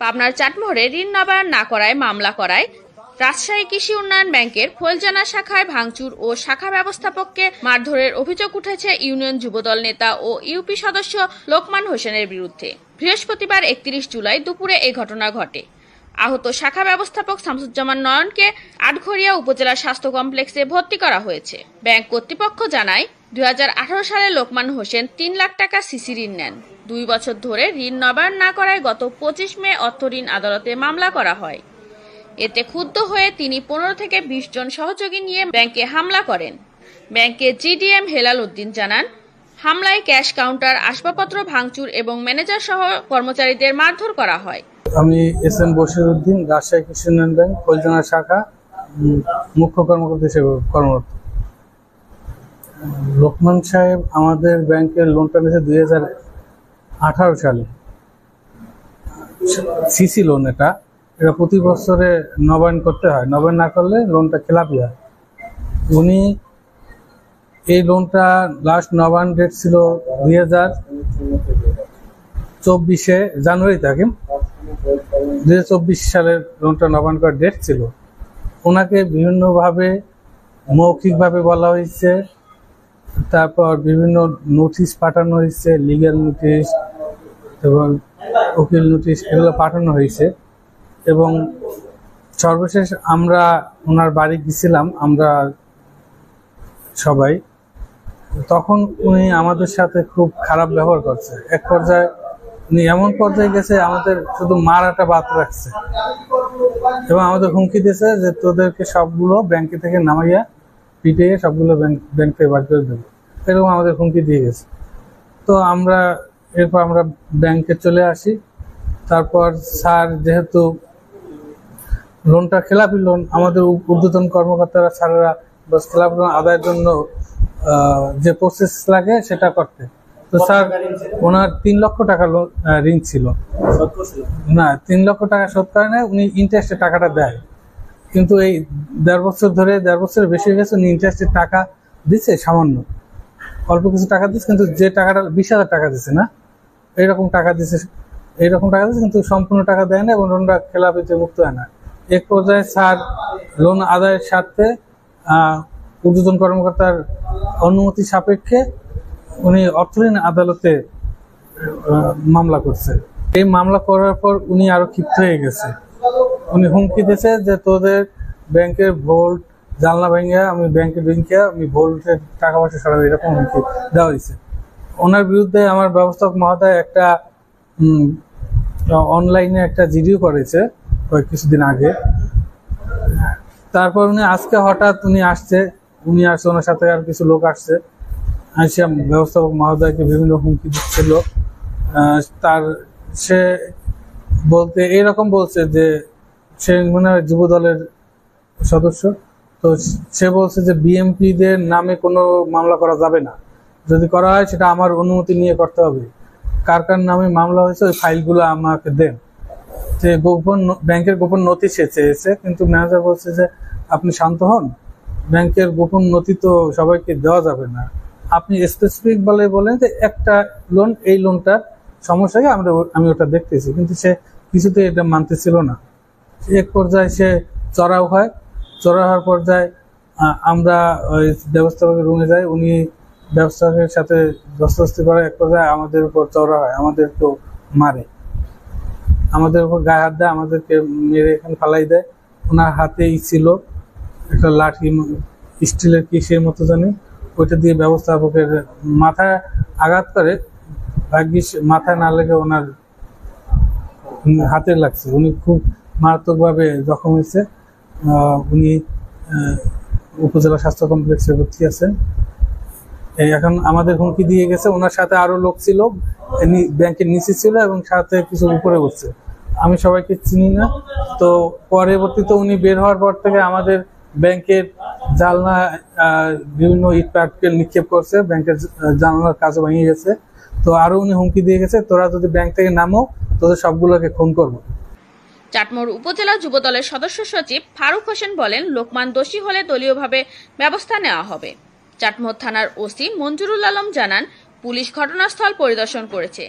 পাবনার চাটমোহরে ঋণ নবায়ন না করায় মামলা করায় রাজশাহী কৃষি উন্নয়ন ব্যাংকের ফৈলজানা শাখায় ভাঙচুর ও শাখা ব্যবস্থাপককে মারধরের অভিযোগ উঠেছে ইউনিয়ন যুবদল নেতা ও ইউপি সদস্য লোকমান হোসেনের বিরুদ্ধে। বৃহস্পতিবার 31 জুলাই দুপুরে এই ঘটনা ঘটে। আহত শাখা ব্যবস্থাপক শামসুজ্জামান নয়নকে আটঘরিয়া উপজেলা স্বাস্থ্য কমপ্লেক্সে ভর্তি করা হয়েছে। ব্যাংক কর্তৃপক্ষ জানায় 2018 সালে লোকমান হোসেন 3 লাখ টাকা সিসি ঋণ নেন। 2 বছর ধরে ঋণ নবায়ন না করায় গত 25 মে অর্থ ঋণ আদালতে মামলা করা হয়। এতে ক্ষুব্ধ হয়ে তিনি 15 থেকে 20 জন সহযোগী নিয়ে ব্যাংকে হামলা করেন। ব্যাংকের জিডিএম হেলাল উদ্দিন জানান, হামলায় ক্যাশ কাউন্টার, আসবাবপত্র ভাঙচুর এবং ম্যানেজার সহ কর্মচারীদের মারধর করা হয়। আমি এস.এম. বশিরউদ্দিন, রাজশাহী কৃষি উন্নয়ন ব্যাংক ফৈলজানা শাখা মুখ্য কর্মকর্তা হিসেবে কর্মরত। লোকমান সাহেব আমাদের ব্যাংকের লোনটা নিয়েছে 2018 সালে। সিসি লোন, এটা প্রতি বছরে নবায়ন করতে হয়, নবায়ন না করলে লোনটা খেলাপি হয়। উনি এই লোনটা লাস্ট নবায়ন ডেট ছিল 2024 জানুয়ারি থেকে। 2024 সালের লোনটা নবায়ন করার ডেট ছিল। ওনাকে বিভিন্নভাবে মৌখিকভাবে বলা হয়েছে, তারপর বিভিন্ন নোটিশ পাঠানো হয়েছে, লিগ্যাল নোটিশ এবং উকিল নোটিশ, এগুলো পাঠানো হয়েছে। এবং সর্বশেষ আমরা ওনার বাড়ি গেছিলাম, আমরা সবাই। তখন উনি আমাদের সাথে খুব খারাপ ব্যবহার করছে। এক পর্যায়ে উনি এমন পর্যায়ে গেছে, আমাদের শুধু মারাটা বাদ রাখছে এবং আমাদের হুমকি দিয়েছে যে তোদেরকে সবগুলো ব্যাংকে থেকে নামাইয়া পিটিয়ে সবগুলো ব্যাংকে বার করে দেবো, এরকম আমাদের হুমকি দিয়ে গেছে। তো এরপর আমরা ব্যাংকে চলে আসি। তারপর স্যার, যেহেতু লোনটা খেলাপি লোন, আমাদের ঊর্ধ্বতন কর্মকর্তারা স্যারেরা খেলাপি লোন আদায়ের জন্য যে প্রসেস লাগে সেটা করতে। তো স্যার, ওনার 3 লক্ষ টাকা ঋণ ছিল না, 3 লক্ষ টাকা শোধ করে নেয়। উনি ইন্টারেস্টের টাকাটা দেয়, কিন্তু এই 1.5 বছর ধরে, 1.5 বছরের বেশি হয়ে গেছে, উনি ইন্টারেস্টের টাকা দিচ্ছে, সামান্য অল্প কিছু টাকা দিচ্ছে, কিন্তু যে টাকাটা 20,000 টাকা দিচ্ছে না, এইরকম টাকা দিচ্ছে, কিন্তু সম্পূর্ণ টাকা দেয় না এবং লোনটা খেলাপিতে মুক্ত হয় না। এক পর্যায়ে স্যার লোন আদায়ের স্বার্থে ঊর্ধ্বতন কর্মকর্তার অনুমতি সাপেক্ষে উনি অর্থঋণ আদালতে মামলা করছে। এই মামলা করার পর উনি আরো ক্ষিপ্ত হয়ে গেছে। উনি হুমকি দিয়েছে যে তোদের ব্যাংকের ভোল্ট জানলা ভেঙে আমি ব্যাংকে ঢুকে আমি ভোল্টের টাকা পয়সা সরাবো, এরকম হুমকি দেওয়া হয়েছে। ওনার বিরুদ্ধে আমার ব্যবস্থাপক মহোদয় একটা অনলাইনে একটা জিডিও করেছে কিছুদিন আগে। তারপর উনি আজকে হঠাৎ আসছে, ওনার সাথে আর কিছু লোক আসছে, ব্যবস্থাপক মহোদয়কে বিভিন্ন হুমকি দিচ্ছিল। সে বলতে এইরকম বলছে যে সে মনে হয় যুব দলের সদস্য। তো সে বলছে যে বিএমপি দের নামে কোনো মামলা করা যাবে না, যদি করা হয় সেটা আমার অনুমতি নিয়ে করতে হবে। কার কার নামে মামলা হয়েছে ওই ফাইলগুলো আমাকে দেন। যে ব্যাংকের গোপন নথি সে চেয়েছে, কিন্তু ম্যানেজার বলছে যে আপনি শান্ত হন, ব্যাংকের গোপন নথি তো সবাইকে দেওয়া যাবে না, আপনি স্পেসিফিক বলেন যে একটা লোন, এই লোনটার সমস্যাকে আমি ওটা দেখতেছি, কিন্তু সে কিছুতে এটা মানতেছিল না। এক পর্যায়ে সে চড়াও হওয়ার পর্যায়ে আমরা ওই ব্যবস্থাপকের রুমে যাই। উনি ব্যবস্থাপকের সাথে দস্তাস্তি করে এক পর্যায়ে আমাদের উপর চড়া হয়, আমাদেরকেও মারে, আমাদের উপর গায়ে হাত দেয়, আমাদেরকে মেরে এখানে ফালাই দেয়। ওনার হাতেই ছিল একটা লাঠি, স্টিলের কিসের মতো জানি, ওইটা দিয়ে ব্যবস্থাপকের মাথায় আঘাত করে। ভাগ্যিস মাথায় না লেগে ওনার হাতে লাগছে। উনি খুব মারাত্মকভাবে জখম হয়েছে। উনি উপজেলা স্বাস্থ্য কমপ্লেক্সে ভর্তি আছেন। এখন আমাদের হুমকি দিয়ে গেছে। ওনার সাথে আরো লোক ছিল, ব্যাংকের নিচে ছিল এবং সাথে কিছু উপরে বসছে। আমি সবাইকে চিনি না। তো পরবর্তীতে উনি বের হওয়ার পর থেকে আমাদের ব্যাংকের জানলা বিভিন্ন ইট পাটকেল নিক্ষেপ করছে, ব্যাংকের জানলার কাজও ভেঙে গেছে। তো আরো উনি হুমকি দিয়ে গেছে, তোরা যদি ব্যাংক থেকে নামো তোদের সবগুলোকে খুন করবো। চাটমোহর উপজেলা যুবদলের সদস্য সচিব ফারুক হোসেন বলেন, লোকমান দোষী হলে দলীয়ভাবে ব্যবস্থা নেওয়া হবে। চাটমোহর থানার ওসি মঞ্জুরুল আলম জানান, পুলিশ ঘটনাস্থল পরিদর্শন করেছে।